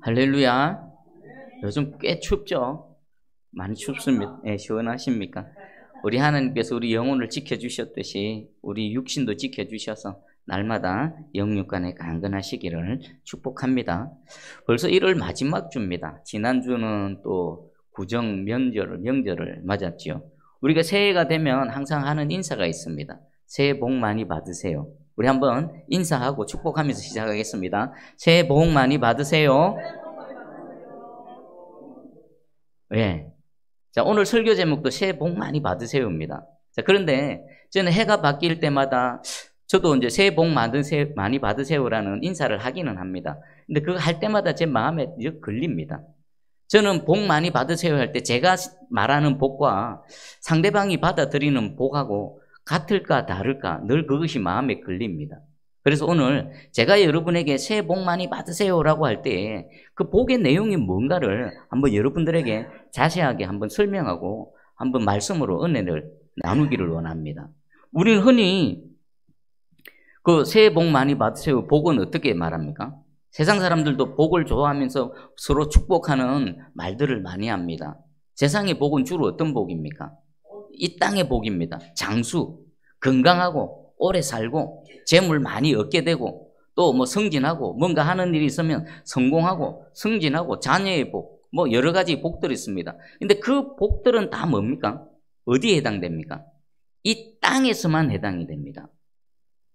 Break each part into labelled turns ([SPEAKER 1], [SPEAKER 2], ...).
[SPEAKER 1] 할렐루야. 요즘 꽤 춥죠? 많이 춥습니다. 네, 시원하십니까? 우리 하나님께서 우리 영혼을 지켜주셨듯이 우리 육신도 지켜주셔서 날마다 영육간에 강건하시기를 축복합니다. 벌써 1월 마지막 주입니다. 지난주는 또 구정 명절을 맞았지요. 우리가 새해가 되면 항상 하는 인사가 있습니다. 새해 복 많이 받으세요. 우리 한번 인사하고 축복하면서 시작하겠습니다. 새해 복 많이 받으세요. 예. 자, 오늘 설교 제목도 새해 복 많이 받으세요입니다. 자, 그런데 저는 해가 바뀔 때마다 저도 이제 새해 복 많이 받으세요라는 인사를 하기는 합니다. 근데 그거 할 때마다 제 마음에 걸립니다. 저는 복 많이 받으세요 할 때 제가 말하는 복과 상대방이 받아들이는 복하고 같을까 다를까 늘 그것이 마음에 걸립니다. 그래서 오늘 제가 여러분에게 새해 복 많이 받으세요라고 할 때 그 복의 내용이 뭔가를 한번 여러분들에게 자세하게 한번 설명하고 한번 말씀으로 은혜를 나누기를 원합니다. 우리는 흔히 그 새해 복 많이 받으세요 복은 어떻게 말합니까? 세상 사람들도 복을 좋아하면서 서로 축복하는 말들을 많이 합니다. 세상의 복은 주로 어떤 복입니까? 이 땅의 복입니다. 장수, 건강하고 오래 살고 재물 많이 얻게 되고 또 뭐 승진하고 뭔가 하는 일이 있으면 성공하고 승진하고 자녀의 복, 뭐 여러 가지 복들이 있습니다. 근데 그 복들은 다 뭡니까? 어디에 해당됩니까? 이 땅에서만 해당이 됩니다.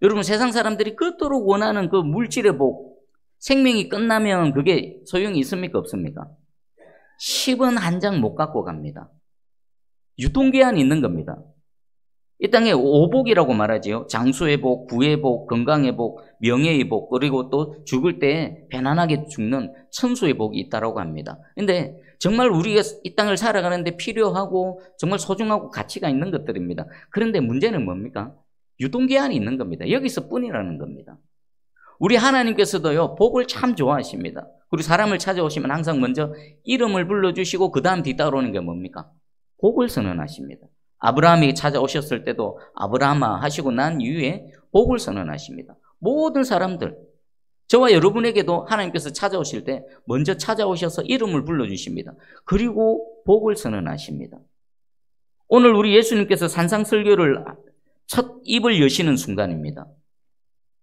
[SPEAKER 1] 여러분 세상 사람들이 그토록 원하는 그 물질의 복, 생명이 끝나면 그게 소용이 있습니까? 없습니까? 10원 한 장 못 갖고 갑니다. 유통기한이 있는 겁니다. 이 땅에 오복이라고 말하지요. 장수의 복, 부의 복, 건강의 복, 명예의 복, 그리고 또 죽을 때 편안하게 죽는 천수의 복이 있다고 합니다. 근데 정말 우리가 이 땅을 살아가는데 필요하고 정말 소중하고 가치가 있는 것들입니다. 그런데 문제는 뭡니까? 유통기한이 있는 겁니다. 여기서 뿐이라는 겁니다. 우리 하나님께서도요, 복을 참 좋아하십니다. 그리고 사람을 찾아오시면 항상 먼저 이름을 불러주시고 그 다음 뒤따라오는 게 뭡니까? 복을 선언하십니다. 아브라함이 찾아오셨을 때도 아브라함아 하시고 난 이후에 복을 선언하십니다. 모든 사람들, 저와 여러분에게도 하나님께서 찾아오실 때 먼저 찾아오셔서 이름을 불러주십니다. 그리고 복을 선언하십니다. 오늘 우리 예수님께서 산상설교를 첫 입을 여시는 순간입니다.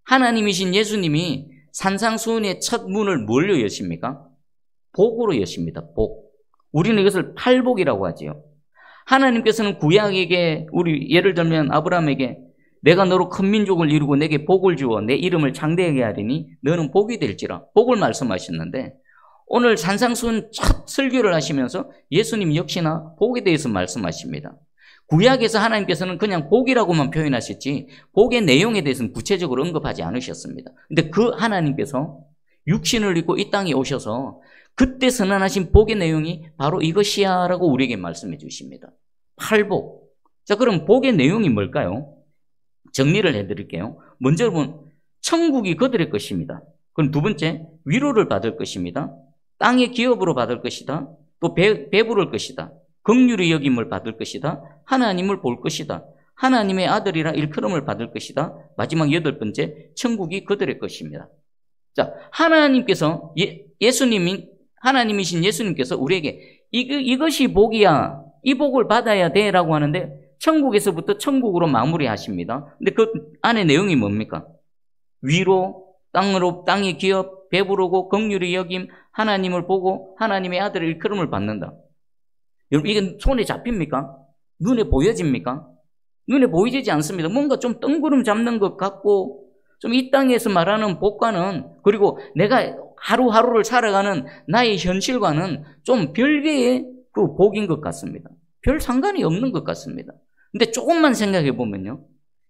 [SPEAKER 1] 하나님이신 예수님이 산상수훈의 첫 문을 뭘로 여십니까? 복으로 여십니다. 복. 우리는 이것을 팔복이라고 하지요. 하나님께서는 구약에게 우리 예를 들면 아브라함에게 내가 너로 큰 민족을 이루고 내게 복을 주어 내 이름을 창대하게 하리니 너는 복이 될지라 복을 말씀하셨는데 오늘 산상수훈 첫 설교를 하시면서 예수님 역시나 복에 대해서 말씀하십니다. 구약에서 하나님께서는 그냥 복이라고만 표현하셨지 복의 내용에 대해서는 구체적으로 언급하지 않으셨습니다. 근데 그 하나님께서 육신을 입고 이 땅에 오셔서 그때 선언하신 복의 내용이 바로 이것이야 라고 우리에게 말씀해 주십니다. 팔복. 자, 그럼 복의 내용이 뭘까요? 정리를 해드릴게요. 먼저 여러분, 천국이 그들의 것입니다. 그럼 두 번째, 위로를 받을 것입니다. 땅의 기업으로 받을 것이다. 또 배부를 것이다. 긍휼의 여김을 받을 것이다. 하나님을 볼 것이다. 하나님의 아들이라 일컬음을 받을 것이다. 마지막 8번째, 천국이 그들의 것입니다. 자, 하나님께서 하나님이신 예수님께서 우리에게 이것이 복이야. 이 복을 받아야 돼라고 하는데 천국에서부터 천국으로 마무리하십니다. 근데 그 안에 내용이 뭡니까? 위로, 땅의 기업, 배부르고 긍휼의 여김, 하나님을 보고 하나님의 아들의 일컬음을 받는다. 여러분 이게 손에 잡힙니까? 눈에 보여집니까? 눈에 보이지 않습니다. 뭔가 좀 뜬구름 잡는 것 같고 좀 이 땅에서 말하는 복과는 그리고 내가 하루하루를 살아가는 나의 현실과는 좀 별개의 그 복인 것 같습니다. 별 상관이 없는 것 같습니다. 근데 조금만 생각해 보면요.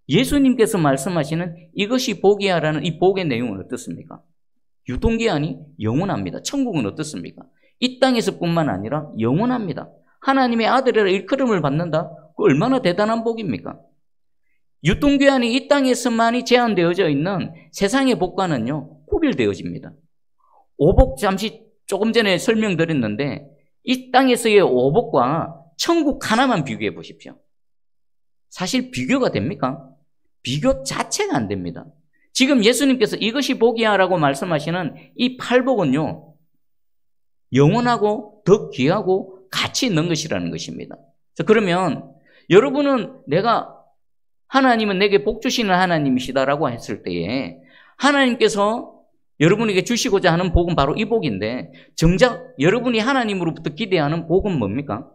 [SPEAKER 1] 예수님께서 말씀하시는 이것이 복이야라는 이 복의 내용은 어떻습니까? 유통기한이 영원합니다. 천국은 어떻습니까? 이 땅에서뿐만 아니라 영원합니다. 하나님의 아들이라 일컬음을 받는다? 그 얼마나 대단한 복입니까? 유통기한이 이 땅에서만이 제한되어져 있는 세상의 복과는요, 구별되어집니다. 오복 잠시 조금 전에 설명드렸는데 이 땅에서의 오복과 천국 하나만 비교해 보십시오. 사실 비교가 됩니까? 비교 자체가 안 됩니다. 지금 예수님께서 이것이 복이야 라고 말씀하시는 이 팔복은요, 영원하고 더 귀하고 가치 있는 것이라는 것입니다. 그러면 여러분은 하나님은 내게 복 주시는 하나님이시다라고 했을 때에 하나님께서 여러분에게 주시고자 하는 복은 바로 이 복인데 정작 여러분이 하나님으로부터 기대하는 복은 뭡니까?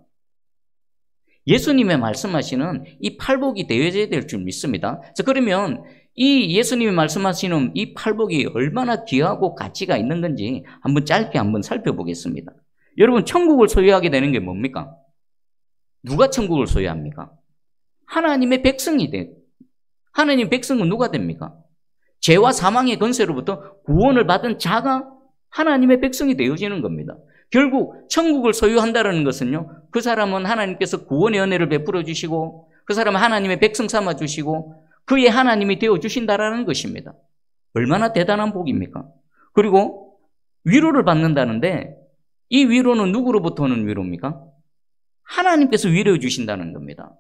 [SPEAKER 1] 예수님의 말씀하시는 이 팔복이 되어져야 될 줄 믿습니다. 그러면 이 예수님이 말씀하시는 이 팔복이 얼마나 귀하고 가치가 있는 건지 짧게 살펴보겠습니다. 여러분, 천국을 소유하게 되는 게 뭡니까? 누가 천국을 소유합니까? 하나님의 백성이 돼. 하나님의 백성은 누가 됩니까? 죄와 사망의 권세로부터 구원을 받은 자가 하나님의 백성이 되어지는 겁니다. 결국 천국을 소유한다는 것은요, 그 사람은 하나님께서 구원의 은혜를 베풀어 주시고 그 사람은 하나님의 백성 삼아 주시고 그의 하나님이 되어 주신다라는 것입니다. 얼마나 대단한 복입니까? 그리고 위로를 받는다는데 이 위로는 누구로부터 오는 위로입니까? 하나님께서 위로해 주신다는 겁니다.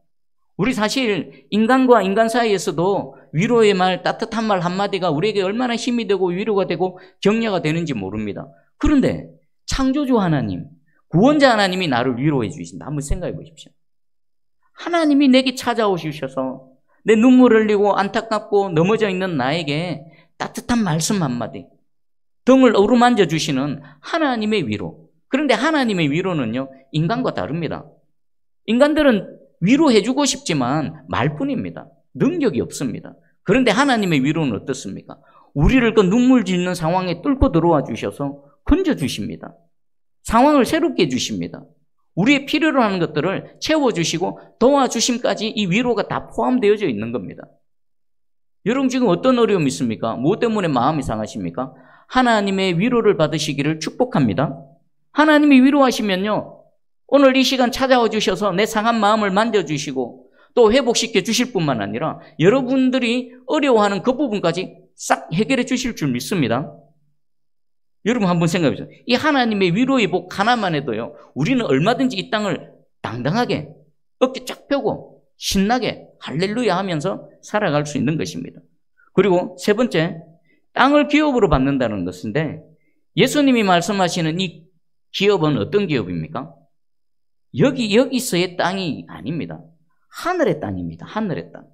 [SPEAKER 1] 우리 사실 인간과 인간 사이에서도 위로의 말, 따뜻한 말 한마디가 우리에게 얼마나 힘이 되고 위로가 되고 격려가 되는지 모릅니다. 그런데 창조주 하나님, 구원자 하나님이 나를 위로해 주신다. 한번 생각해 보십시오. 하나님이 내게 찾아오셔서 내 눈물 흘리고 안타깝고 넘어져 있는 나에게 따뜻한 말씀 한마디, 등을 어루만져 주시는 하나님의 위로. 그런데 하나님의 위로는요, 인간과 다릅니다. 인간들은 위로해주고 싶지만 말뿐입니다. 능력이 없습니다. 그런데 하나님의 위로는 어떻습니까? 우리를 그 눈물 짓는 상황에 뚫고 들어와 주셔서 건져주십니다. 상황을 새롭게 해주십니다. 우리의 필요로 하는 것들을 채워주시고 도와주심까지 이 위로가 다 포함되어져 있는 겁니다. 여러분, 지금 어떤 어려움이 있습니까? 무엇 때문에 마음이 상하십니까? 하나님의 위로를 받으시기를 축복합니다. 하나님이 위로하시면요, 오늘 이 시간 찾아와 주셔서 내 상한 마음을 만져주시고 또 회복시켜 주실 뿐만 아니라 여러분들이 어려워하는 그 부분까지 싹 해결해 주실 줄 믿습니다. 여러분, 한번 생각해 보세요. 이 하나님의 위로의 복 하나만 해도요, 우리는 얼마든지 이 땅을 당당하게 어깨 쫙 펴고 신나게 할렐루야 하면서 살아갈 수 있는 것입니다. 그리고 세 번째, 땅을 기업으로 받는다는 것인데 예수님이 말씀하시는 이 기업은 어떤 기업입니까? 여기서의 땅이 아닙니다. 하늘의 땅입니다. 하늘의 땅.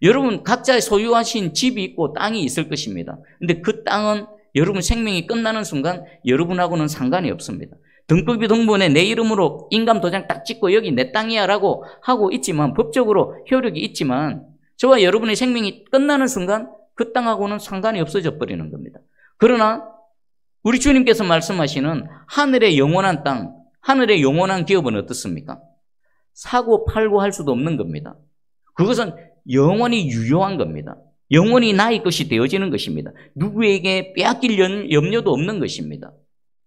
[SPEAKER 1] 여러분, 각자의 소유하신 집이 있고 땅이 있을 것입니다. 근데 그 땅은 여러분 생명이 끝나는 순간 여러분하고는 상관이 없습니다. 등급이 등본에 내 이름으로 인감 도장 딱 찍고 여기 내 땅이야 라고 하고 있지만, 법적으로 효력이 있지만 저와 여러분의 생명이 끝나는 순간 그 땅하고는 상관이 없어져 버리는 겁니다. 그러나 우리 주님께서 말씀하시는 하늘의 영원한 땅, 하늘의 영원한 기업은 어떻습니까? 사고 팔고 할 수도 없는 겁니다. 그것은 영원히 유효한 겁니다. 영원히 나의 것이 되어지는 것입니다. 누구에게 빼앗길 염려도 없는 것입니다.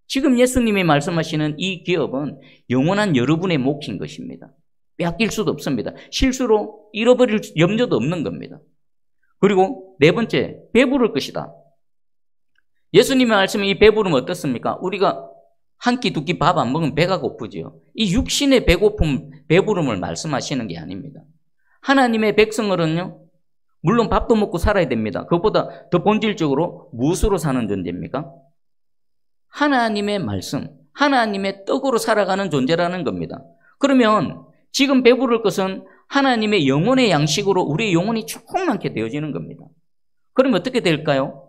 [SPEAKER 1] 지금 예수님이 말씀하시는 이 기업은 영원한 여러분의 몫인 것입니다. 빼앗길 수도 없습니다. 실수로 잃어버릴 염려도 없는 겁니다. 그리고 네 번째, 배부를 것이다. 예수님의 말씀에 이 배부름은 어떻습니까? 우리가 한 끼 두 끼 밥 안 먹으면 배가 고프지요. 이 육신의 배고픔, 배부름을 말씀하시는 게 아닙니다. 하나님의 백성으로는요, 물론 밥도 먹고 살아야 됩니다. 그것보다 더 본질적으로 무엇으로 사는 존재입니까? 하나님의 말씀, 하나님의 떡으로 살아가는 존재라는 겁니다. 그러면 지금 배부를 것은 하나님의 영혼의 양식으로 우리의 영혼이 충만하게 되어지는 겁니다. 그러면 어떻게 될까요?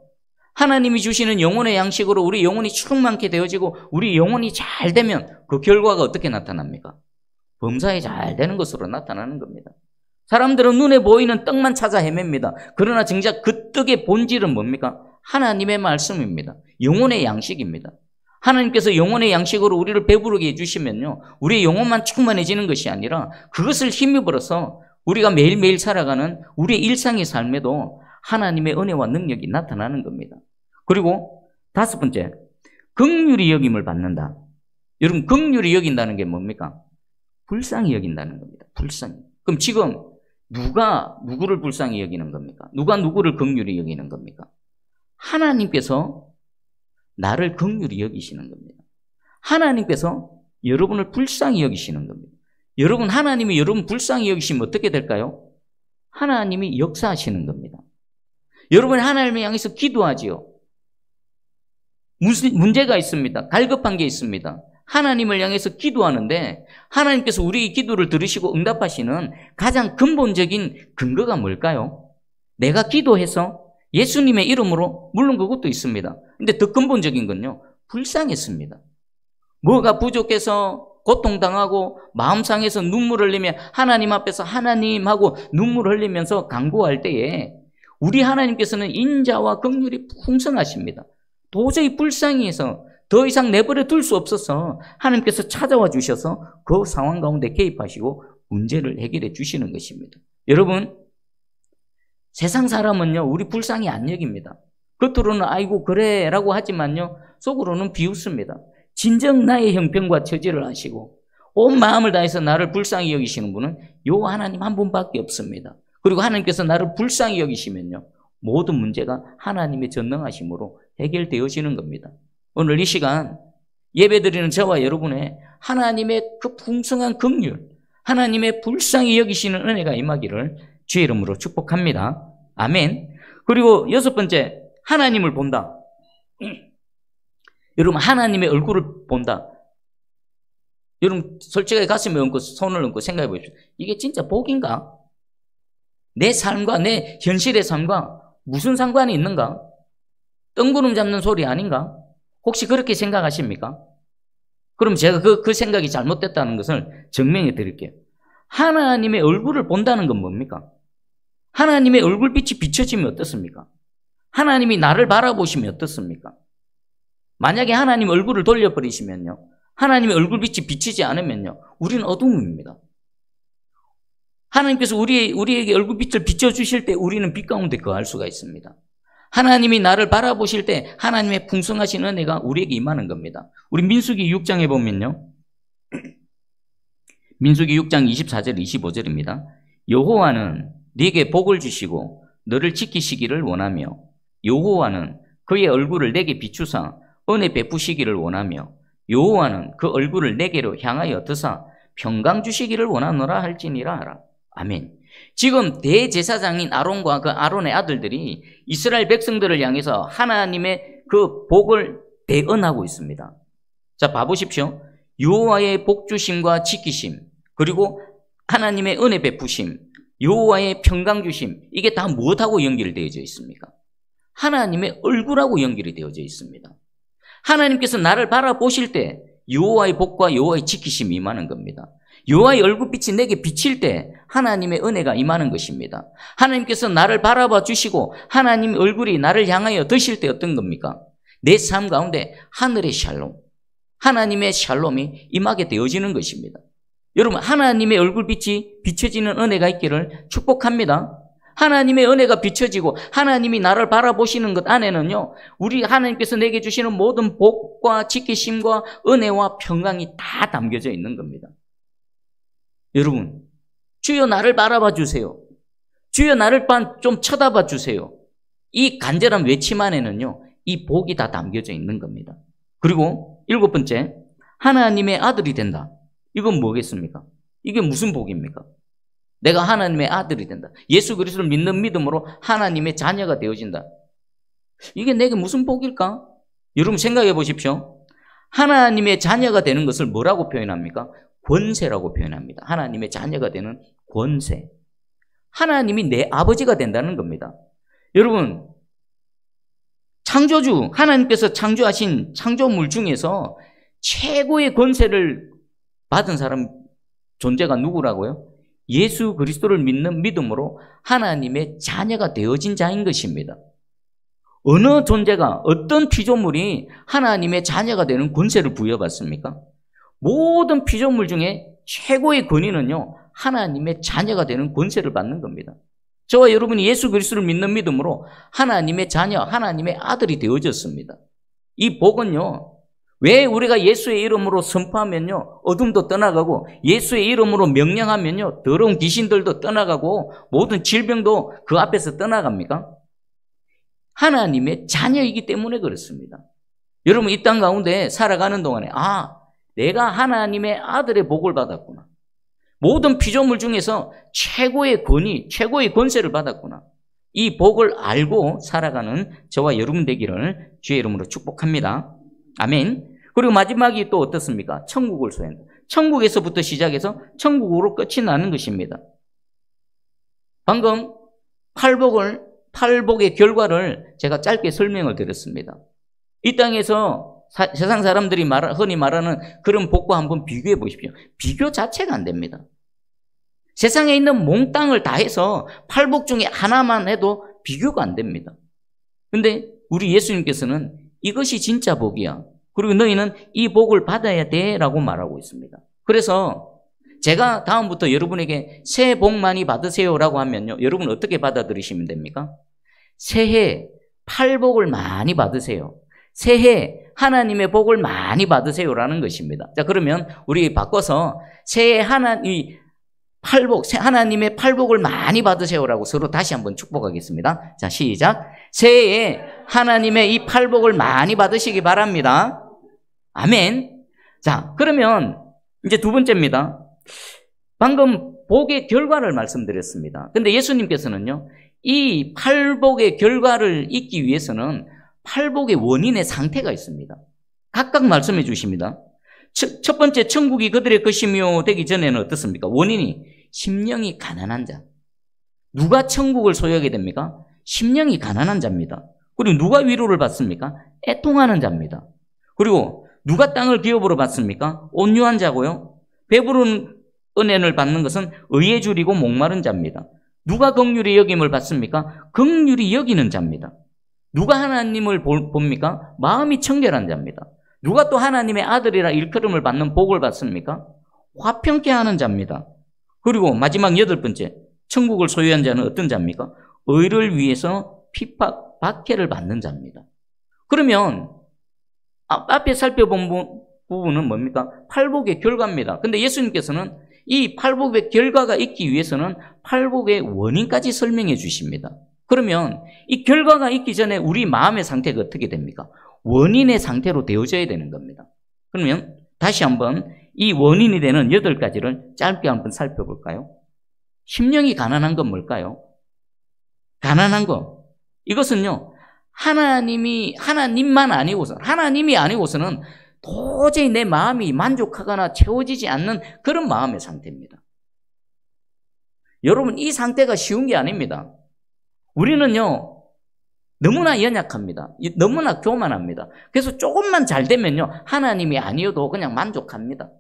[SPEAKER 1] 하나님이 주시는 영혼의 양식으로 우리 영혼이 충만하게 되어지고 우리 영혼이 잘 되면 그 결과가 어떻게 나타납니까? 범사에 잘 되는 것으로 나타나는 겁니다. 사람들은 눈에 보이는 떡만 찾아 헤맵니다. 그러나 정작 그 떡의 본질은 뭡니까? 하나님의 말씀입니다. 영혼의 양식입니다. 하나님께서 영혼의 양식으로 우리를 배부르게 해주시면요, 우리의 영혼만 충만해지는 것이 아니라 그것을 힘입어서 우리가 매일매일 살아가는 우리의 일상의 삶에도 하나님의 은혜와 능력이 나타나는 겁니다. 그리고 다섯 번째, 긍휼히 여김을 받는다. 여러분, 긍휼히 여긴다는 게 뭡니까? 불쌍히 여긴다는 겁니다. 불쌍히. 그럼 지금 누가 누구를 불쌍히 여기는 겁니까? 누가 누구를 긍휼히 여기는 겁니까? 하나님께서 나를 긍휼히 여기시는 겁니다. 하나님께서 여러분을 불쌍히 여기시는 겁니다. 여러분, 하나님이 여러분 불쌍히 여기시면 어떻게 될까요? 하나님이 역사하시는 겁니다. 여러분, 하나님을 향해서 기도하지요. 무슨 문제가 있습니다. 갈급한 게 있습니다. 하나님을 향해서 기도하는데 하나님께서 우리 기도를 들으시고 응답하시는 가장 근본적인 근거가 뭘까요? 내가 기도해서 예수님의 이름으로, 물론 그것도 있습니다. 근데 더 근본적인 건요, 불쌍했습니다. 뭐가 부족해서 고통당하고 마음 상해서 눈물을 흘리며 하나님 앞에서 하나님 하고 눈물을 흘리면서 간구할 때에 우리 하나님께서는 인자와 긍휼이 풍성하십니다. 도저히 불쌍히 해서 더 이상 내버려 둘 수 없어서 하나님께서 찾아와 주셔서 그 상황 가운데 개입하시고 문제를 해결해 주시는 것입니다. 여러분, 세상 사람은요, 우리 불쌍히 안 여깁니다. 겉으로는 아이고 그래 라고 하지만요, 속으로는 비웃습니다. 진정 나의 형편과 처지를 아시고 온 마음을 다해서 나를 불쌍히 여기시는 분은 요 하나님 한 분밖에 없습니다. 그리고 하나님께서 나를 불쌍히 여기시면요, 모든 문제가 하나님의 전능하심으로 해결되어지는 겁니다. 오늘 이 시간 예배드리는 저와 여러분의 하나님의 그 풍성한 긍휼, 하나님의 불쌍히 여기시는 은혜가 임하기를 주의 이름으로 축복합니다. 아멘. 그리고 6번째, 하나님을 본다. 여러분, 하나님의 얼굴을 본다. 여러분, 솔직하게 가슴에 얹고 손을 얹고 생각해 보십시오. 이게 진짜 복인가? 내 삶과 내 현실의 삶과 무슨 상관이 있는가? 뜬구름 잡는 소리 아닌가? 혹시 그렇게 생각하십니까? 그럼 제가 그 생각이 잘못됐다는 것을 증명해 드릴게요. 하나님의 얼굴을 본다는 건 뭡니까? 하나님의 얼굴빛이 비춰지면 어떻습니까? 하나님이 나를 바라보시면 어떻습니까? 만약에 하나님 얼굴을 돌려버리시면요, 하나님의 얼굴빛이 비치지 않으면요, 우리는 어둠입니다. 하나님께서 우리에게 얼굴빛을 비춰주실 때 우리는 빛 가운데 거할 수가 있습니다. 하나님이 나를 바라보실 때 하나님의 풍성하신 은혜가 우리에게 임하는 겁니다. 우리 민수기 6장에 보면요, 민수기 6장 24절 25절입니다. 여호와는 네게 복을 주시고 너를 지키시기를 원하며 여호와는 그의 얼굴을 내게 비추사 은혜 베푸시기를 원하며 여호와는 그 얼굴을 내게로 향하여 드사 평강 주시기를 원하노라 할지니라 하라. 아멘. 지금 대제사장인 아론과 그 아론의 아들들이 이스라엘 백성들을 향해서 하나님의 그 복을 대언하고 있습니다. 자, 봐보십시오. 여호와의 복 주심과 지키심, 그리고 하나님의 은혜 베푸심, 여호와의 평강 주심, 이게 다 무엇하고 연결되어져 있습니까? 하나님의 얼굴하고 연결이 되어져 있습니다. 하나님께서 나를 바라보실 때 여호와의 복과 여호와의 지키심이 임하는 겁니다. 여호와의 얼굴빛이 내게 비칠 때 하나님의 은혜가 임하는 것입니다. 하나님께서 나를 바라봐 주시고 하나님의 얼굴이 나를 향하여 드실 때 어떤 겁니까? 내 삶 가운데 하늘의 샬롬, 하나님의 샬롬이 임하게 되어지는 것입니다. 여러분, 하나님의 얼굴빛이 비춰지는 은혜가 있기를 축복합니다. 하나님의 은혜가 비춰지고 하나님이 나를 바라보시는 것 안에는요, 우리 하나님께서 내게 주시는 모든 복과 지키심과 은혜와 평강이 다 담겨져 있는 겁니다. 여러분, 주여 나를 바라봐 주세요. 주여 나를 좀 쳐다봐 주세요. 이 간절한 외침 안에는요, 이 복이 다 담겨져 있는 겁니다. 그리고 7번째, 하나님의 아들이 된다. 이건 뭐겠습니까? 이게 무슨 복입니까? 내가 하나님의 아들이 된다. 예수 그리스도를 믿는 믿음으로 하나님의 자녀가 되어진다. 이게 내게 무슨 복일까? 여러분 생각해 보십시오. 하나님의 자녀가 되는 것을 뭐라고 표현합니까? 권세라고 표현합니다. 하나님의 자녀가 되는 권세. 하나님이 내 아버지가 된다는 겁니다. 여러분, 창조주, 하나님께서 창조하신 창조물 중에서 최고의 권세를 받은 사람 존재가 누구라고요? 예수 그리스도를 믿는 믿음으로 하나님의 자녀가 되어진 자인 것입니다. 어느 존재가, 어떤 피조물이 하나님의 자녀가 되는 권세를 부여받습니까? 모든 피조물 중에 최고의 권위는요, 하나님의 자녀가 되는 권세를 받는 겁니다. 저와 여러분이 예수 그리스도를 믿는 믿음으로 하나님의 자녀, 하나님의 아들이 되어졌습니다. 이 복은요, 왜 우리가 예수의 이름으로 선포하면요, 어둠도 떠나가고 예수의 이름으로 명령하면요, 더러운 귀신들도 떠나가고 모든 질병도 그 앞에서 떠나갑니까? 하나님의 자녀이기 때문에 그렇습니다. 여러분, 이 땅 가운데 살아가는 동안에 내가 하나님의 아들의 복을 받았구나. 모든 피조물 중에서 최고의 권위, 최고의 권세를 받았구나. 이 복을 알고 살아가는 저와 여러분 되기를 주의 이름으로 축복합니다. 아멘. 그리고 마지막이 또 어떻습니까? 천국을 소유한다. 천국에서부터 시작해서 천국으로 끝이 나는 것입니다. 방금 팔복의 결과를 제가 짧게 설명을 드렸습니다. 이 땅에서 세상 사람들이 흔히 말하는 그런 복과 한번 비교해 보십시오. 비교 자체가 안 됩니다. 세상에 있는 몽땅을 다 해서 팔복 중에 하나만 해도 비교가 안 됩니다. 근데 우리 예수님께서는 이것이 진짜 복이야. 그리고 너희는 이 복을 받아야 돼 라고 말하고 있습니다. 그래서 제가 다음부터 여러분에게 새해 복 많이 받으세요라고 하면요, 여러분 어떻게 받아들이시면 됩니까? 새해 팔복을 많이 받으세요. 새해 하나님의 복을 많이 받으세요라는 것입니다. 자, 그러면 우리 바꿔서 새해 하나님의 팔복을 많이 받으세요라고 서로 다시 한번 축복하겠습니다. 자, 시작. 새해에 하나님의 이 팔복을 많이 받으시기 바랍니다. 아멘. 자, 그러면 이제 두 번째입니다. 방금 복의 결과를 말씀드렸습니다. 근데 예수님께서는요, 이 팔복의 결과를 잊기 위해서는 팔복의 원인의 상태가 있습니다. 각각 말씀해 주십니다. 첫 번째, 천국이 그들의 것이며 되기 전에는 어떻습니까? 원인이 심령이 가난한 자. 누가 천국을 소유하게 됩니까? 심령이 가난한 자입니다. 그리고 누가 위로를 받습니까? 애통하는 자입니다. 그리고 누가 땅을 기업으로 받습니까? 온유한 자고요. 배부른 은혜를 받는 것은 의에 줄이고 목마른 자입니다. 누가 긍휼히 여김을 받습니까? 긍휼히 여기는 자입니다. 누가 하나님을 봅니까? 마음이 청결한 자입니다. 누가 또 하나님의 아들이라 일컬음을 받는 복을 받습니까? 화평케 하는 자입니다. 그리고 마지막 여덟 번째, 천국을 소유한 자는 어떤 자입니까? 의를 위해서 핍박, 박해를 받는 자입니다. 그러면 앞에 살펴본 부분은 뭡니까? 팔복의 결과입니다. 근데 예수님께서는 이 팔복의 결과가 있기 위해서는 팔복의 원인까지 설명해 주십니다. 그러면 이 결과가 있기 전에 우리 마음의 상태가 어떻게 됩니까? 원인의 상태로 되어져야 되는 겁니다. 그러면 다시 한번 이 원인이 되는 8가지를 짧게 한번 살펴볼까요? 심령이 가난한 건 뭘까요? 가난한 거. 이것은요, 하나님이 아니고서는 도저히 내 마음이 만족하거나 채워지지 않는 그런 마음의 상태입니다. 여러분, 이 상태가 쉬운 게 아닙니다. 우리는요, 너무나 연약합니다. 너무나 교만합니다. 그래서 조금만 잘 되면요, 하나님이 아니어도 그냥 만족합니다.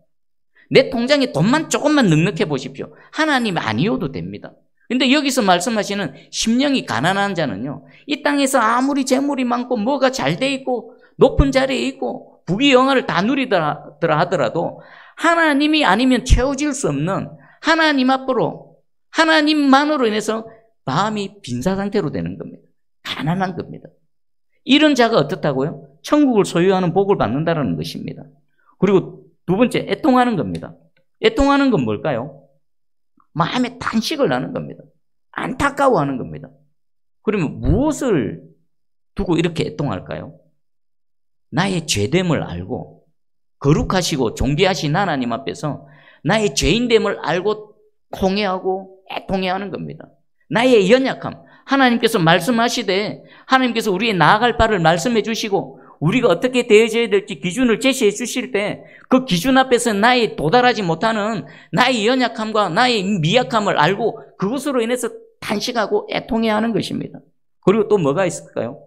[SPEAKER 1] 내 통장에 돈만 조금만 넉넉해 보십시오. 하나님이 아니어도 됩니다. 근데 여기서 말씀하시는 심령이 가난한 자는요, 이 땅에서 아무리 재물이 많고 뭐가 잘 돼 있고 높은 자리에 있고 부귀영화를 다 누리더라 하더라도 하나님이 아니면 채워질 수 없는 하나님 앞으로, 하나님만으로 인해서 마음이 빈사 상태로 되는 겁니다. 가난한 겁니다. 이런 자가 어떻다고요? 천국을 소유하는 복을 받는다는 것입니다. 그리고 두 번째, 애통하는 겁니다. 애통하는 건 뭘까요? 마음에 탄식을 나는 겁니다. 안타까워하는 겁니다. 그러면 무엇을 두고 이렇게 애통할까요? 나의 죄됨을 알고 거룩하시고 존귀하신 하나님 앞에서 나의 죄인됨을 알고 통회하고 애통해하는 겁니다. 나의 연약함, 하나님께서 말씀하시되 하나님께서 우리의 나아갈 바를 말씀해 주시고 우리가 어떻게 대해져야 될지 기준을 제시해 주실 때 그 기준 앞에서 나의 도달하지 못하는 나의 연약함과 나의 미약함을 알고 그것으로 인해서 탄식하고 애통해하는 것입니다. 그리고 또 뭐가 있을까요?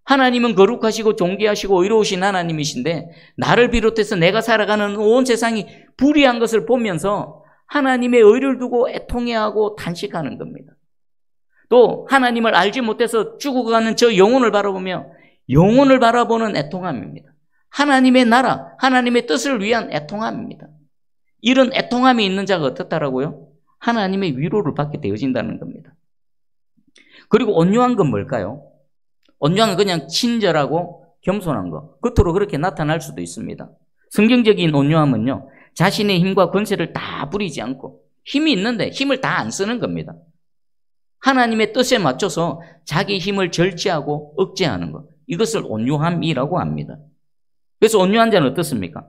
[SPEAKER 1] 하나님은 거룩하시고 존귀하시고 의로우신 하나님이신데 나를 비롯해서 내가 살아가는 온 세상이 불의한 것을 보면서 하나님의 의를 두고 애통해하고 탄식하는 겁니다. 또 하나님을 알지 못해서 죽어가는 저 영혼을 바라보며 영혼을 바라보는 애통함입니다. 하나님의 나라, 하나님의 뜻을 위한 애통함입니다. 이런 애통함이 있는 자가 어떻다라고요? 하나님의 위로를 받게 되어진다는 겁니다. 그리고 온유한 건 뭘까요? 온유한 건 그냥 친절하고 겸손한 거. 겉으로 그렇게 나타날 수도 있습니다. 성경적인 온유함은요, 자신의 힘과 권세를 다 부리지 않고 힘이 있는데 힘을 다 안 쓰는 겁니다. 하나님의 뜻에 맞춰서 자기 힘을 절제하고 억제하는 것. 이것을 온유함이라고 합니다. 그래서 온유한 자는 어떻습니까?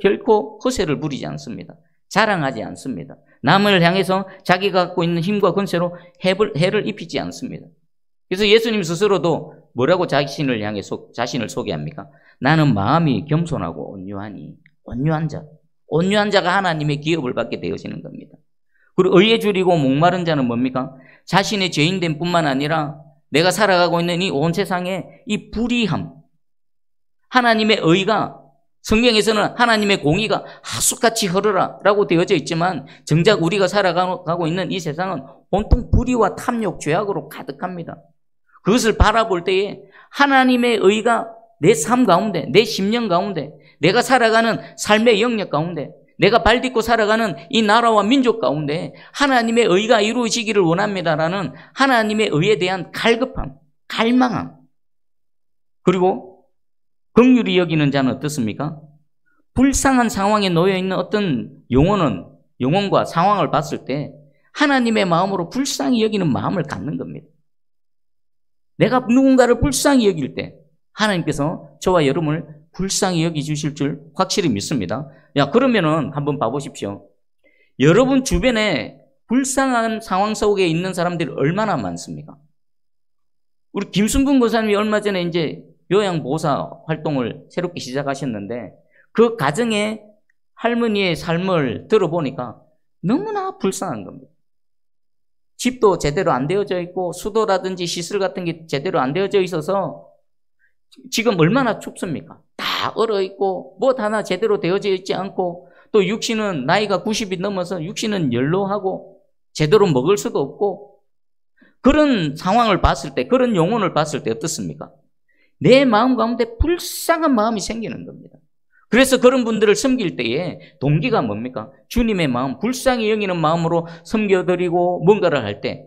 [SPEAKER 1] 결코 허세를 부리지 않습니다. 자랑하지 않습니다. 남을 향해서 자기가 갖고 있는 힘과 권세로 해를 입히지 않습니다. 그래서 예수님 스스로도 뭐라고 자신을 향해 자신을 소개합니까? 나는 마음이 겸손하고 온유하니. 온유한 자. 온유한 자가 하나님의 기업을 받게 되어지는 겁니다. 그리고 의에 줄이고 목마른 자는 뭡니까? 자신의 죄인됨 뿐만 아니라 내가 살아가고 있는 이 온 세상에 이 불의함. 하나님의 의가, 성경에서는 하나님의 공의가 하숫같이 흐르라 라고 되어져 있지만 정작 우리가 살아가고 있는 이 세상은 온통 불의와 탐욕, 죄악으로 가득합니다. 그것을 바라볼 때에 하나님의 의가 내 삶 가운데, 내 심령 가운데, 내가 살아가는 삶의 영역 가운데, 내가 발딛고 살아가는 이 나라와 민족 가운데 하나님의 의가 이루어지기를 원합니다라는 하나님의 의에 대한 갈급함, 갈망함. 그리고 긍휼히 여기는 자는 어떻습니까? 불쌍한 상황에 놓여 있는 어떤 영혼과 상황을 봤을 때 하나님의 마음으로 불쌍히 여기는 마음을 갖는 겁니다. 내가 누군가를 불쌍히 여길 때 하나님께서 저와 여러분을 불쌍히 여기주실 줄 확실히 믿습니다. 그러면은 한번 봐보십시오. 여러분 주변에 불쌍한 상황 속에 있는 사람들이 얼마나 많습니까? 우리 김순분 권사님이 얼마 전에 이제 요양보호사 활동을 새롭게 시작하셨는데 그 가정의 할머니의 삶을 들어보니까 너무나 불쌍한 겁니다. 집도 제대로 안 되어져 있고 수도라든지 시설 같은 게 제대로 안 되어져 있어서 지금 얼마나 춥습니까? 다 얼어있고 뭐 하나 제대로 되어져 있지 않고 또 육신은 나이가 90이 넘어서 육신은 연로하고 제대로 먹을 수도 없고 그런 상황을 봤을 때, 그런 영혼을 봤을 때 어떻습니까? 내 마음 가운데 불쌍한 마음이 생기는 겁니다. 그래서 그런 분들을 섬길 때에 동기가 뭡니까? 주님의 마음, 불쌍히 여기는 마음으로 섬겨드리고 뭔가를 할 때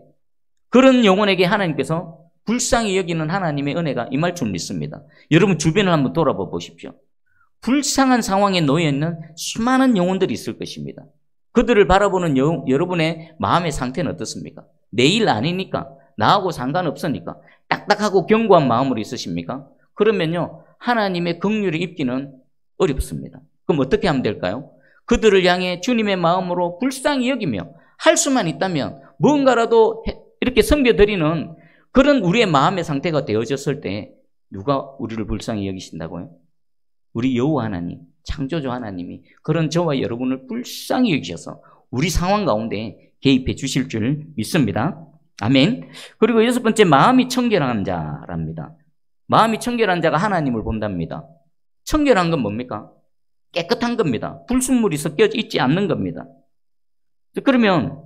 [SPEAKER 1] 그런 영혼에게 하나님께서 불쌍히 여기는 하나님의 은혜가 임할 줄 믿습니다. 여러분 주변을 한번 돌아봐 보십시오. 불쌍한 상황에 놓여있는 수많은 영혼들이 있을 것입니다. 그들을 바라보는 여러분의 마음의 상태는 어떻습니까? 내일 아니니까, 나하고 상관없으니까 딱딱하고 견고한 마음으로 있으십니까? 그러면요 하나님의 긍휼이 입기는 어렵습니다. 그럼 어떻게 하면 될까요? 그들을 향해 주님의 마음으로 불쌍히 여기며 할 수만 있다면 뭔가라도 이렇게 섬겨드리는 그런 우리의 마음의 상태가 되어졌을 때 누가 우리를 불쌍히 여기신다고요? 우리 여호와 하나님, 창조주 하나님이 그런 저와 여러분을 불쌍히 여기셔서 우리 상황 가운데 개입해 주실 줄 믿습니다. 아멘. 그리고 6번째, 마음이 청결한 자랍니다. 마음이 청결한 자가 하나님을 본답니다. 청결한 건 뭡니까? 깨끗한 겁니다. 불순물이 섞여 있지 않는 겁니다. 그러면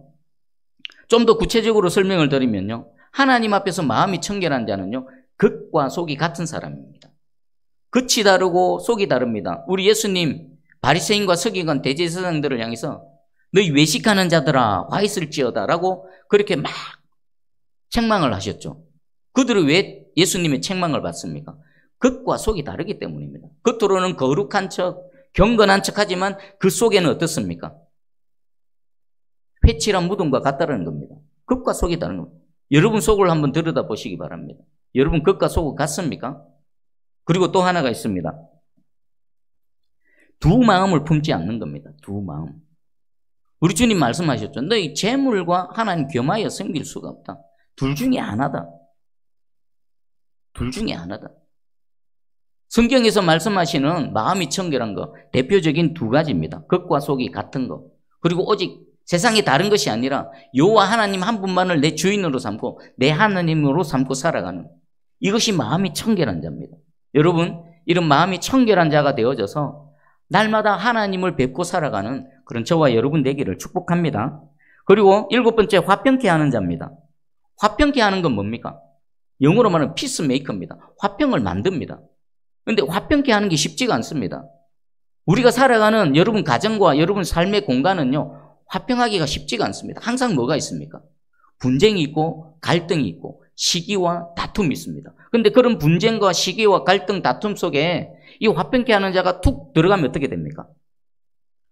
[SPEAKER 1] 좀 더 구체적으로 설명을 드리면요, 하나님 앞에서 마음이 청결한 자는요, 겉과 속이 같은 사람입니다. 겉이 다르고 속이 다릅니다. 우리 예수님 바리새인과 서기관 대제사장들을 향해서 너희 외식하는 자들아 와 있을지어다 라고 그렇게 막 책망을 하셨죠. 그들은 왜 예수님의 책망을 받습니까? 겉과 속이 다르기 때문입니다. 겉으로는 거룩한 척, 경건한 척 하지만 그 속에는 어떻습니까? 회칠한 무덤과 같다는 겁니다. 겉과 속이 다른 겁니다. 여러분 속을 한번 들여다보시기 바랍니다. 여러분 겉과 속은 같습니까? 그리고 또 하나가 있습니다. 두 마음을 품지 않는 겁니다. 두 마음. 우리 주님 말씀하셨죠. 너희 재물과 하나님 겸하여 섬길 수가 없다. 둘 중에 하나다. 둘 중에 하나다. 성경에서 말씀하시는 마음이 청결한 거 대표적인 두 가지입니다. 겉과 속이 같은 거. 그리고 오직 세상이 다른 것이 아니라 여호와 하나님 한 분만을 내 주인으로 삼고 내 하나님으로 삼고 살아가는, 이것이 마음이 청결한 자입니다. 여러분, 이런 마음이 청결한 자가 되어져서 날마다 하나님을 뵙고 살아가는 그런 저와 여러분 되기를 축복합니다. 그리고 7번째, 화평케 하는 자입니다. 화평케 하는 건 뭡니까? 영어로 말하면 피스메이커입니다. 화평을 만듭니다. 그런데 화평케 하는 게 쉽지가 않습니다. 우리가 살아가는 여러분 가정과 여러분 삶의 공간은요, 화평하기가 쉽지가 않습니다. 항상 뭐가 있습니까? 분쟁이 있고 갈등이 있고 시기와 다툼이 있습니다. 그런데 그런 분쟁과 시기와 갈등, 다툼 속에 이 화평케 하는 자가 툭 들어가면 어떻게 됩니까?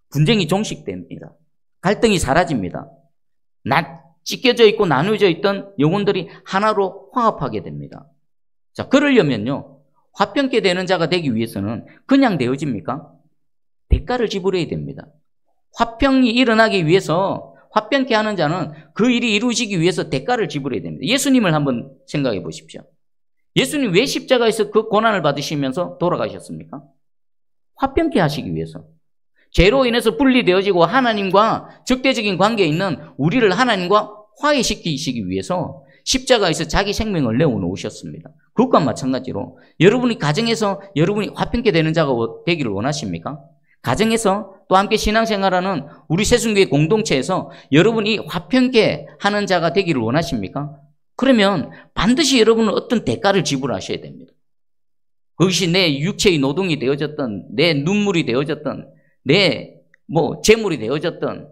[SPEAKER 1] 분쟁이 종식됩니다. 갈등이 사라집니다. 찢겨져 있고 나누어져 있던 영혼들이 하나로 화합하게 됩니다. 자, 그러려면요, 화평케 되는 자가 되기 위해서는 그냥 되어집니까? 대가를 지불해야 됩니다. 화평이 일어나기 위해서 화평케 하는 자는 그 일이 이루어지기 위해서 대가를 지불해야 됩니다. 예수님을 한번 생각해 보십시오. 예수님 왜 십자가에서 그 고난을 받으시면서 돌아가셨습니까? 화평케 하시기 위해서. 죄로 인해서 분리되어지고 하나님과 적대적인 관계에 있는 우리를 하나님과 화해시키시기 위해서 십자가에서 자기 생명을 내어놓으셨습니다. 그것과 마찬가지로 여러분이 가정에서 여러분이 화평케 되는 자가 되기를 원하십니까? 가정에서 또 함께 신앙생활하는 우리 새순교회 공동체에서 여러분이 화평케 하는 자가 되기를 원하십니까? 그러면 반드시 여러분은 어떤 대가를 지불하셔야 됩니다. 그것이 내 육체의 노동이 되어졌던, 내 눈물이 되어졌던, 내 재물이 되어졌던,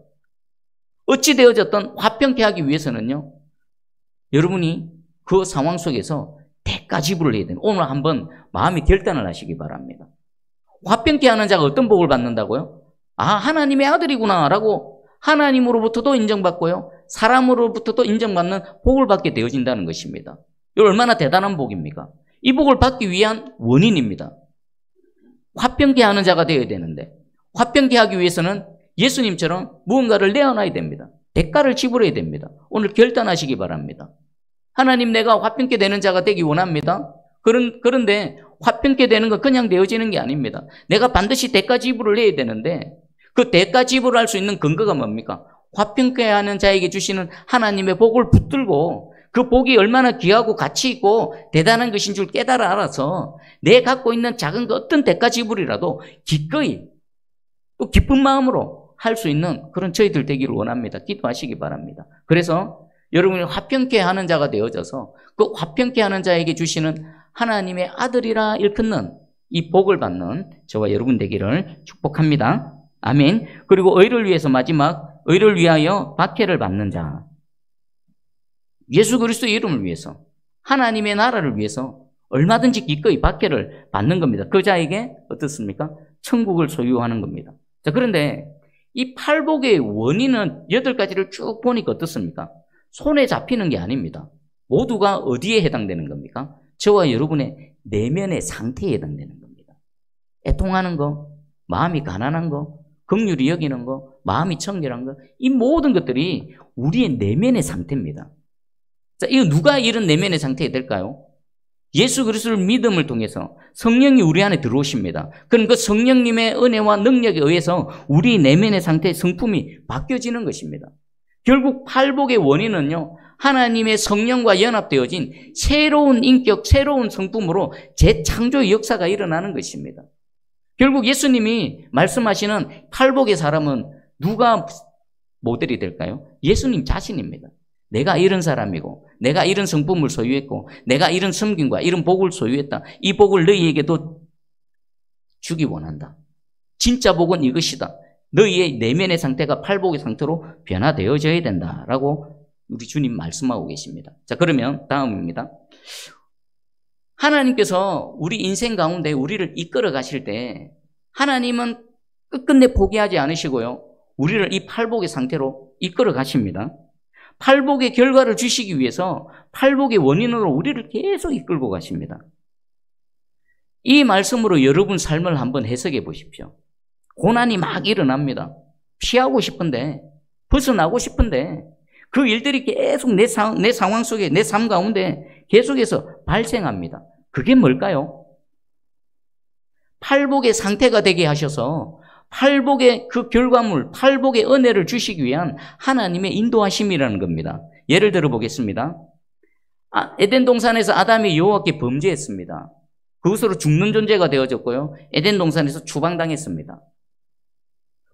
[SPEAKER 1] 어찌 되어졌던 화평케 하기 위해서는요, 여러분이 그 상황 속에서 대가 지불을 해야 됩니다. 오늘 한번 마음의 결단을 하시기 바랍니다. 화평케 하는 자가 어떤 복을 받는다고요? 아, 하나님의 아들이구나 라고 하나님으로부터도 인정받고요, 사람으로부터도 인정받는 복을 받게 되어진다는 것입니다. 이거 얼마나 대단한 복입니까? 이 복을 받기 위한 원인입니다. 화평케 하는 자가 되어야 되는데, 화평케 하기 위해서는 예수님처럼 무언가를 내어놔야 됩니다. 대가를 지불해야 됩니다. 오늘 결단하시기 바랍니다. 하나님, 내가 화평케 되는 자가 되기 원합니다. 그런데 화평케 되는 건 그냥 되어지는 게 아닙니다. 내가 반드시 대가 지불을 해야 되는데, 그 대가 지불을 할 수 있는 근거가 뭡니까? 화평케 하는 자에게 주시는 하나님의 복을 붙들고 그 복이 얼마나 귀하고 가치 있고 대단한 것인 줄 깨달아 알아서 내 갖고 있는 작은 어떤 대가 지불이라도 기꺼이 또 기쁜 마음으로 할 수 있는 그런 저희들 되기를 원합니다. 기도하시기 바랍니다. 그래서 여러분이 화평케 하는 자가 되어져서 그 화평케 하는 자에게 주시는 하나님의 아들이라 일컫는 이 복을 받는 저와 여러분 되기를 축복합니다. 아멘. 그리고 의를 위해서 마지막, 의를 위하여 박해를 받는 자. 예수 그리스도의 이름을 위해서, 하나님의 나라를 위해서 얼마든지 기꺼이 박해를 받는 겁니다. 그 자에게 어떻습니까? 천국을 소유하는 겁니다. 자, 그런데 이 팔복의 원인은 8가지를 쭉 보니까 어떻습니까? 손에 잡히는 게 아닙니다. 모두가 어디에 해당되는 겁니까? 저와 여러분의 내면의 상태에 해당되는 겁니다. 애통하는 거, 마음이 가난한 거, 긍휼히 여기는 거, 마음이 청결한 거, 이 모든 것들이 우리의 내면의 상태입니다. 자, 이거 누가 이런 내면의 상태가 될까요? 예수 그리스도를 믿음을 통해서 성령이 우리 안에 들어오십니다. 그럼 그 성령님의 은혜와 능력에 의해서 우리 내면의 상태의 성품이 바뀌어지는 것입니다. 결국 팔복의 원인은요, 하나님의 성령과 연합되어진 새로운 인격, 새로운 성품으로 재창조의 역사가 일어나는 것입니다. 결국 예수님이 말씀하시는 팔복의 사람은 누가 모델이 될까요? 예수님 자신입니다. 내가 이런 사람이고, 내가 이런 성품을 소유했고, 내가 이런 섬김과 이런 복을 소유했다. 이 복을 너희에게도 주기 원한다. 진짜 복은 이것이다. 너희의 내면의 상태가 팔복의 상태로 변화되어져야 된다라고 우리 주님 말씀하고 계십니다. 자, 그러면 다음입니다. 하나님께서 우리 인생 가운데 우리를 이끌어 가실 때 하나님은 끝끝내 포기하지 않으시고요, 우리를 이 팔복의 상태로 이끌어 가십니다. 팔복의 결과를 주시기 위해서 팔복의 원인으로 우리를 계속 이끌고 가십니다. 이 말씀으로 여러분 삶을 한번 해석해 보십시오. 고난이 막 일어납니다. 피하고 싶은데, 벗어나고 싶은데 그 일들이 계속 내 상황 속에, 내 삶 가운데 계속해서 발생합니다. 그게 뭘까요? 팔복의 상태가 되게 하셔서 팔복의 그 결과물, 팔복의 은혜를 주시기 위한 하나님의 인도하심이라는 겁니다. 예를 들어 보겠습니다. 에덴 동산에서 아담이 여호와께 범죄했습니다. 그것으로 죽는 존재가 되어졌고요, 에덴 동산에서 추방당했습니다.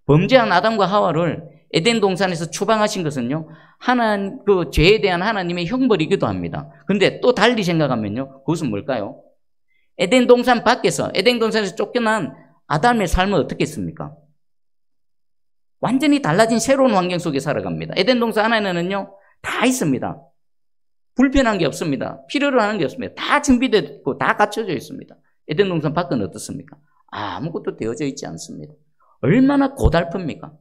[SPEAKER 1] 범죄한 아담과 하와를 에덴 동산에서 추방하신 것은요, 그 죄에 대한 하나님의 형벌이기도 합니다. 그런데 또 달리 생각하면요, 그것은 뭘까요? 에덴 동산 밖에서, 에덴 동산에서 쫓겨난 아담의 삶은 어떻겠습니까? 완전히 달라진 새로운 환경 속에 살아갑니다. 에덴 동산 안에는요, 다 있습니다. 불편한 게 없습니다. 필요로 하는 게 없습니다. 다 준비되어 있고 다 갖춰져 있습니다. 에덴 동산 밖은 어떻습니까? 아무것도 되어져 있지 않습니다. 얼마나 고달픕니까?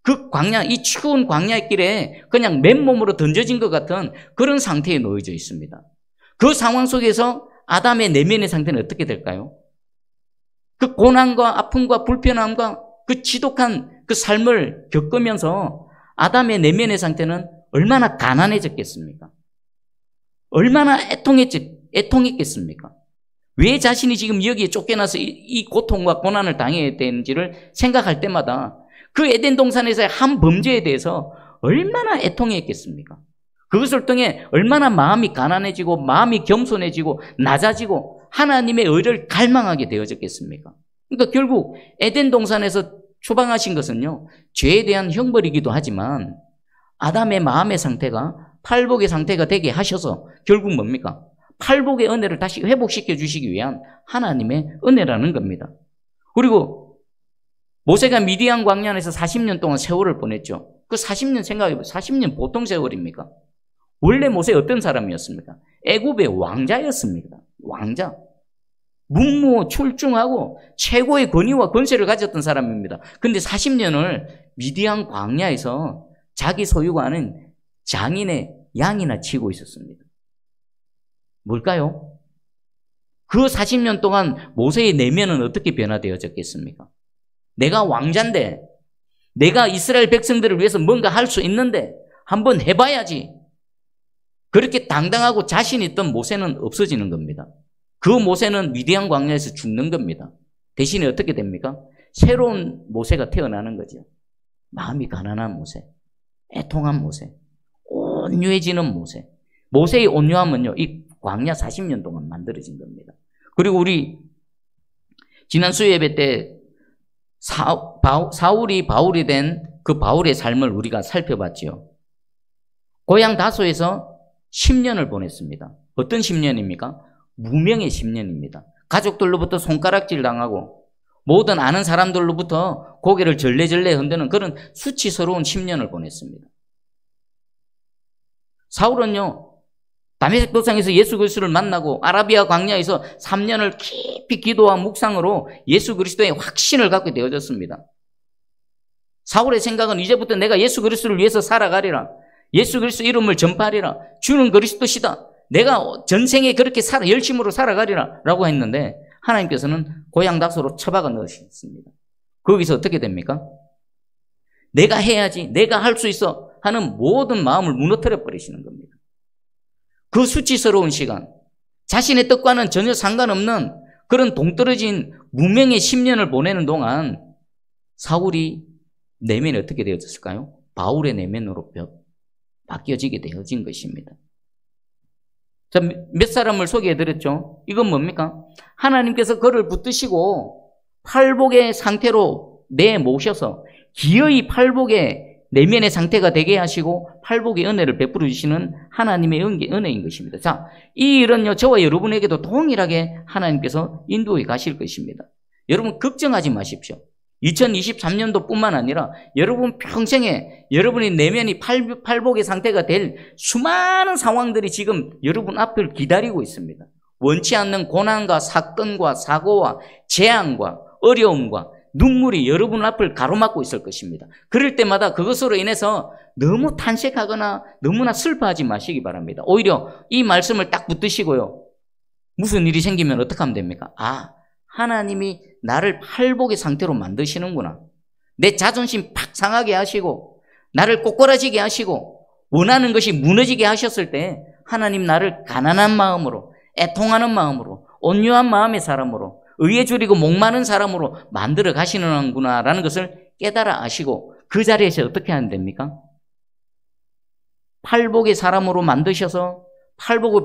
[SPEAKER 1] 그 광야, 이 추운 광야의 길에 그냥 맨몸으로 던져진 것 같은 그런 상태에 놓여져 있습니다. 그 상황 속에서 아담의 내면의 상태는 어떻게 될까요? 그 고난과 아픔과 불편함과 그 지독한 그 삶을 겪으면서 아담의 내면의 상태는 얼마나 가난해졌겠습니까? 얼마나 애통했겠습니까? 왜 자신이 지금 여기에 쫓겨나서 이 고통과 고난을 당해야 되는지를 생각할 때마다 그 에덴 동산에서의 한 범죄에 대해서 얼마나 애통했겠습니까? 그것을 통해 얼마나 마음이 가난해지고 마음이 겸손해지고 낮아지고 하나님의 의를 갈망하게 되어졌겠습니까? 그러니까 결국 에덴 동산에서 추방하신 것은요, 죄에 대한 형벌이기도 하지만 아담의 마음의 상태가 팔복의 상태가 되게 하셔서 결국 뭡니까? 팔복의 은혜를 다시 회복시켜 주시기 위한 하나님의 은혜라는 겁니다. 그리고 모세가 미디안 광야에서 40년 동안 세월을 보냈죠. 그 40년 생각해보세요. 40년 보통 세월입니까? 원래 모세 어떤 사람이었습니까? 애굽의 왕자였습니다. 왕자. 문무 출중하고 최고의 권위와 권세를 가졌던 사람입니다. 근데 40년을 미디안 광야에서 자기 소유가 아닌 장인의 양이나 치고 있었습니다. 뭘까요? 그 40년 동안 모세의 내면은 어떻게 변화되어졌겠습니까? 내가 왕자인데, 내가 이스라엘 백성들을 위해서 뭔가 할 수 있는데 한번 해봐야지. 그렇게 당당하고 자신 있던 모세는 없어지는 겁니다. 그 모세는 미디안 광야에서 죽는 겁니다. 대신에 어떻게 됩니까? 새로운 모세가 태어나는 거죠. 마음이 가난한 모세, 애통한 모세, 온유해지는 모세. 모세의 온유함은요, 이 광야 40년 동안 만들어진 겁니다. 그리고 우리 지난 수요예배 때 사울이 바울이 된 그 바울의 삶을 우리가 살펴봤지요. 고향 다소에서 10년을 보냈습니다. 어떤 10년입니까? 무명의 10년입니다. 가족들로부터 손가락질 당하고 모든 아는 사람들로부터 고개를 절레절레 흔드는 그런 수치스러운 10년을 보냈습니다. 사울은요, 다메섹 도상에서 예수 그리스도를 만나고 아라비아 광야에서 3년을 깊이 기도와 묵상으로 예수 그리스도의 확신을 갖게 되어졌습니다. 사울의 생각은 이제부터 내가 예수 그리스도를 위해서 살아가리라. 예수 그리스도 이름을 전파하리라. 주는 그리스도시다. 내가 전생에 그렇게 열심으로 살아가리라 라고 했는데 하나님께서는 고향 다소로 처박아 넣으셨습니다. 거기서 어떻게 됩니까? 내가 해야지, 내가 할 수 있어 하는 모든 마음을 무너뜨려 버리시는 겁니다. 그 수치스러운 시간, 자신의 뜻과는 전혀 상관없는 그런 동떨어진 무명의 10년을 보내는 동안 사울이 내면이 어떻게 되어졌을까요? 바울의 내면으로 바뀌어지게 되어진 것입니다. 자, 몇 사람을 소개해드렸죠? 이건 뭡니까? 하나님께서 그를 붙드시고 팔복의 상태로 내모셔서 기어이 팔복의 내면의 상태가 되게 하시고 팔복의 은혜를 베풀어 주시는 하나님의 은혜인 것입니다. 자, 이 일은요, 저와 여러분에게도 동일하게 하나님께서 인도해 가실 것입니다. 여러분 걱정하지 마십시오. 2023년도 뿐만 아니라 여러분 평생에 여러분의 내면이 팔복의 상태가 될 수많은 상황들이 지금 여러분 앞을 기다리고 있습니다. 원치 않는 고난과 사건과 사고와 재앙과 어려움과 눈물이 여러분 앞을 가로막고 있을 것입니다. 그럴 때마다 그것으로 인해서 너무 탄식하거나 너무나 슬퍼하지 마시기 바랍니다. 오히려 이 말씀을 딱 붙드시고요. 무슨 일이 생기면 어떻게 하면 됩니까? 아, 하나님이 나를 팔복의 상태로 만드시는구나. 내 자존심 팍 상하게 하시고 나를 꼬꾸라지게 하시고 원하는 것이 무너지게 하셨을 때 하나님 나를 가난한 마음으로, 애통하는 마음으로, 온유한 마음의 사람으로, 의에 줄이고 목마른 사람으로 만들어 가시는구나라는 것을 깨달아 아시고 그 자리에서 어떻게 하면 됩니까? 팔복의 사람으로 만드셔서 팔복을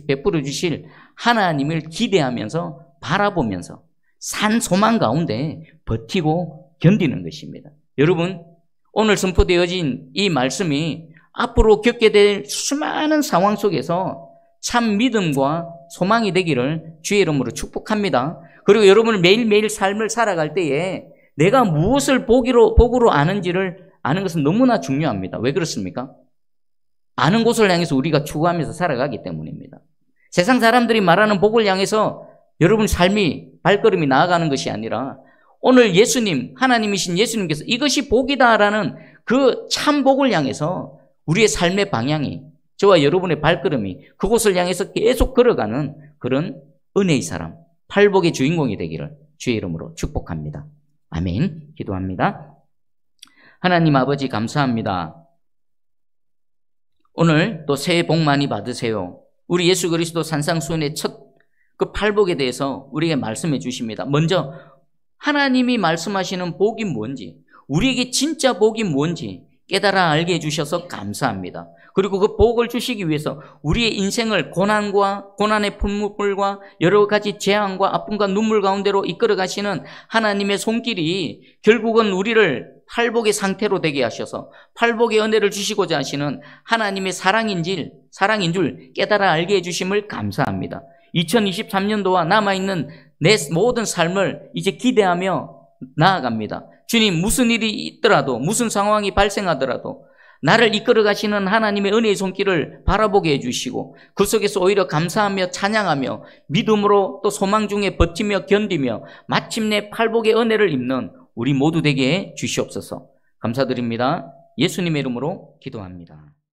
[SPEAKER 1] 베풀어 주실 하나님을 기대하면서 바라보면서 산 소망 가운데 버티고 견디는 것입니다. 여러분, 오늘 선포되어진 이 말씀이 앞으로 겪게 될 수많은 상황 속에서 참 믿음과 소망이 되기를 주의 이름으로 축복합니다. 그리고 여러분을 매일매일 삶을 살아갈 때에 내가 무엇을 복으로 아는지를 아는 것은 너무나 중요합니다. 왜 그렇습니까? 아는 곳을 향해서 우리가 추구하면서 살아가기 때문입니다. 세상 사람들이 말하는 복을 향해서 여러분 삶이 발걸음이 나아가는 것이 아니라 오늘 예수님, 하나님이신 예수님께서 이것이 복이다라는 그 참 복을 향해서 우리의 삶의 방향이, 저와 여러분의 발걸음이 그곳을 향해서 계속 걸어가는 그런 은혜의 사람, 팔복의 주인공이 되기를 주의 이름으로 축복합니다. 아멘. 기도합니다. 하나님 아버지 감사합니다. 오늘 또 새해 복 많이 받으세요. 우리 예수 그리스도 산상수훈의 첫 그 팔복에 대해서 우리에게 말씀해 주십니다. 먼저 하나님이 말씀하시는 복이 뭔지, 우리에게 진짜 복이 뭔지 깨달아 알게 해주셔서 감사합니다. 그리고 그 복을 주시기 위해서 우리의 인생을 고난의 풀무불과 여러 가지 재앙과 아픔과 눈물 가운데로 이끌어 가시는 하나님의 손길이 결국은 우리를 팔복의 상태로 되게 하셔서 팔복의 은혜를 주시고자 하시는 하나님의 사랑인 줄 깨달아 알게 해주심을 감사합니다. 2023년도와 남아있는 내 모든 삶을 이제 기대하며 나아갑니다. 주님, 무슨 일이 있더라도, 무슨 상황이 발생하더라도 나를 이끌어 가시는 하나님의 은혜의 손길을 바라보게 해주시고 그 속에서 오히려 감사하며 찬양하며 믿음으로 또 소망 중에 버티며 견디며 마침내 팔복의 은혜를 입는 우리 모두 되게 해 주시옵소서. 감사드립니다. 예수님의 이름으로 기도합니다.